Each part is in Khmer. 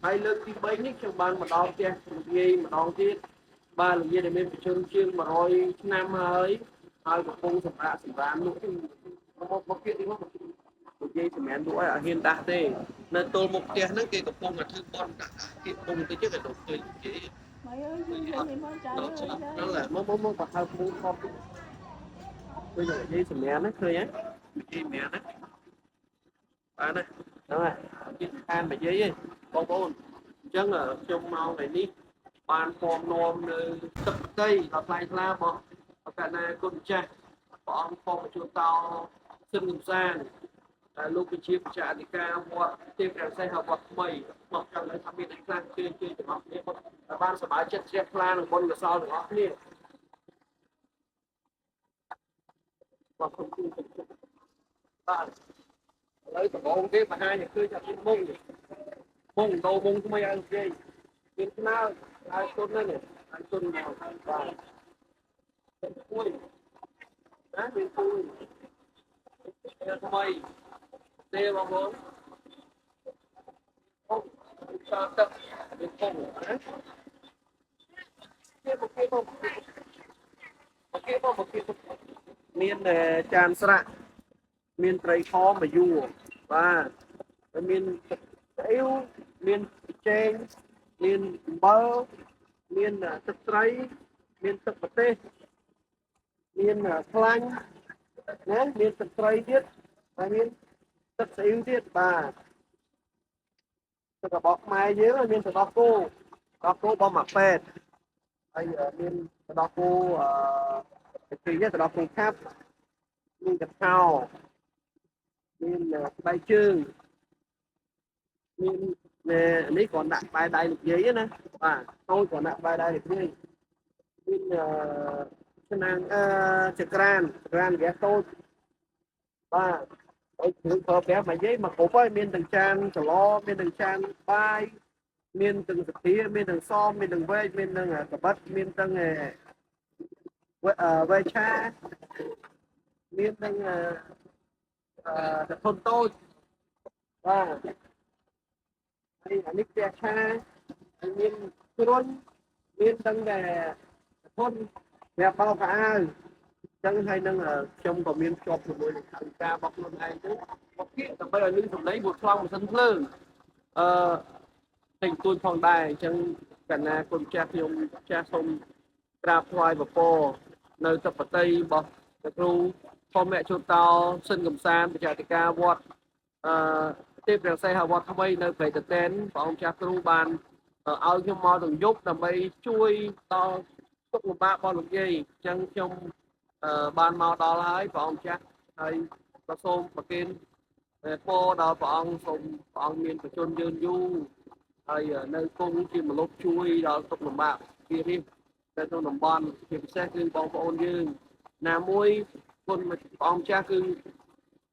ហើយលើកទី3នេះខ្ញុំបានមកដល់ផ្ទះលោកយាយម្ដងទៀតបាទលោកយាយដែលមានប្រជជនជាង100ឆ្នាំហើយកំពុងសម្រាកសម្រាមនោះមកទៀតនេះមកលោកយាយសម្រាប់លក់ឲ្យអត់ហ៊ានដាស់ទេនៅទល់មុខផ្ទះហ្នឹងគេកំពុងតែធ្វើបន់ដាក់គេកំពុងទៅជិះទៅឃើញគេMày ơi, dương lên thì con trai ដល់ ơi ឆ្លាប់ហ្នឹង đây. แหละមកបើហៅគ្រូខំឃើញលោកយាយសម្រាប់ហ្នឹងឃើញហ៎លោកយាយសម្រាប់ណាបាទណាហ្នឹងហើយគេខាននិយាយឯងបងប្អូនអញ្ចឹងខ្ញុំមកថ្ងៃនេះបានពំនាំនៅទឹកដីដល់ថ្លៃថ្លារបស់កណ្ណាគុណចាស់ព្រះអង្គពំជួតោសិនកំសាន្តលោកវិជាបច្ចាអធិការវត្តទេពរាំងសេះវត្តថ្មីមកចង់ឲ្យថាមានខ្លះជឿទាំងអស់គ្នាបានសប្បាយចិត្តជ្រះថ្លានឹងបុណ្យកុសលទាំងអស់គ្នាបាទគុំគុំបាទឥឡូវដំបូងគេបង្ហាញឲ្យឃើញថាមានមុងដោមុងថ្មីឲ្យលោកយាយមានស្នើឲ្យទុនហ្នឹងឲ្យទុនមកបាទเป็นปุ้ยนะเป็นปุ้ยทำไมเดี๋ยวบางคนโอ้ชาตักเป็นปุ้ยนะเกี่ยวกับមានចានស្រាក់មានត្រីខមកយួរបាទហើយមានស្អ៊ីវមានចេងមានអំបិលមានទឹកត្រីមានទឹកប្រទេសមានខ្លាញ់ណាមានទឹកត្រីទៀតហើយមានទឹកស្អ៊ីវទៀតបាទទឹករបស់ខ្មែរយើងមានទឹកដោះគោរបស់មកពេទ្យហើយមានទឹកដោះគោទីនេះទឹកដោះគោខាប់មានកថោមានស្បែកជើងមាននេះគាត់ដាក់បែរដៃលោកយាយណាបាទតូចគាត់ដាក់បែរដៃលោកយាយមានឆ្នាំងចក្រានហ្គាសតូចបាទហើយគ្រឿងប្រើប្រាស់មកយាយមកគ្រប់ហើយមានទាំងចានចលមានទាំងចានបាយមានទាំងសភាមានទាំងសមមានទាំងវែកមានទាំងកបិតមានទាំងវែកឆាមានទាំងធុនតូចបាទហើយអានេះផ្ទះឆាហើយមានគ្រុនមានទាំងតែធុនប្រាប់បោកអាវចឹងហើយនឹងខ្ញុំក៏មានជាប់ជាមួយនឹងខាងការរបស់ខ្លួនឯងទៅមកគៀកដើម្បីឲ្យលឺសំឡេងមួយខ្លងម៉ាស៊ីនភ្លើងតែទួយផងដែរអញ្ចឹងកណ្ណាគុណចាស់ខ្ញុំចាស់សូមក្រាបថ្វាយបពរនៅទឹកបតីរបស់ព្រះគ្រូធម្មជូតោសិនកំសាន្តបច្ចាតិកាវត្តទេពរាំងសេះវត្តថ្មីនៅព្រៃតតែនព្រះអង្គចាស់គ្រូបានឲ្យខ្ញុំមកទាំងយប់ដើម្បីជួយដល់ទុកលំបាករបស់លោកយាយអញ្ចឹងខ្ញុំបានមកដល់ហើយព្រះអង្គចាស់ហើយក៏សូមប្រគេនពរដល់ព្រះអង្គសូមព្រះអង្គមានប្រជញ្ញយឺនយូរហើយនៅគង់ជាមលប់ជួយដល់ទុកលំបាកពីនេះនៅក្នុងតំបន់ជាពិសេសគឺបងប្អូនយើងណាមួយគុណព្រះអង្គចាស់គឺ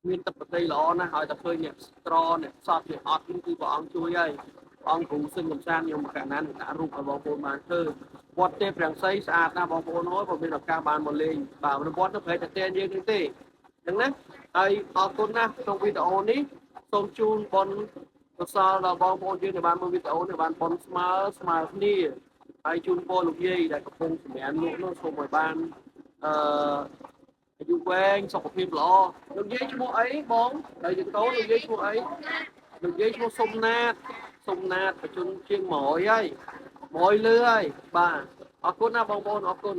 មានទឹកប្រតិល្អណាស់ហើយតែឃើញអ្នកស្រអ្នកសតអ្នកអត់គឺព្រះអង្គជួយហើយព្រះអង្គគ្រូសឹងកំសាន្តខ្ញុំកណ្ណានដាក់រូបឲ្យបងប្អូនបានឃើញវត្តទេពរាំងសីស្អាតណាស់បងប្អូនអើយបើមានឱកាសបានមកលេងបាទវត្តនៅព្រៃតាតែនយើងនេះទេអញ្ចឹងណាហើយអរគុណណាស់ក្នុងវីដេអូនេះសូមជូនបុណ្យកុសលដល់បងប្អូនយើងដែលបានមើលវីដេអូនេះបានបុណ្យស្មើគ្នាហើយជូនពរលោកយាយដែលកំពុងសម្រានលោកនោះសូមឲ្យបានអាយុវែងសុខភាពល្អលោកយាយឈ្មោះអីបងហើយយើងតោលោកយាយឈ្មោះអីលោកយាយឈ្មោះសុំណាតបច្ចុប្បន្នជាង100ហើយ100លឺហើយបាទអរគុណណាបងប្អូនអរគុណ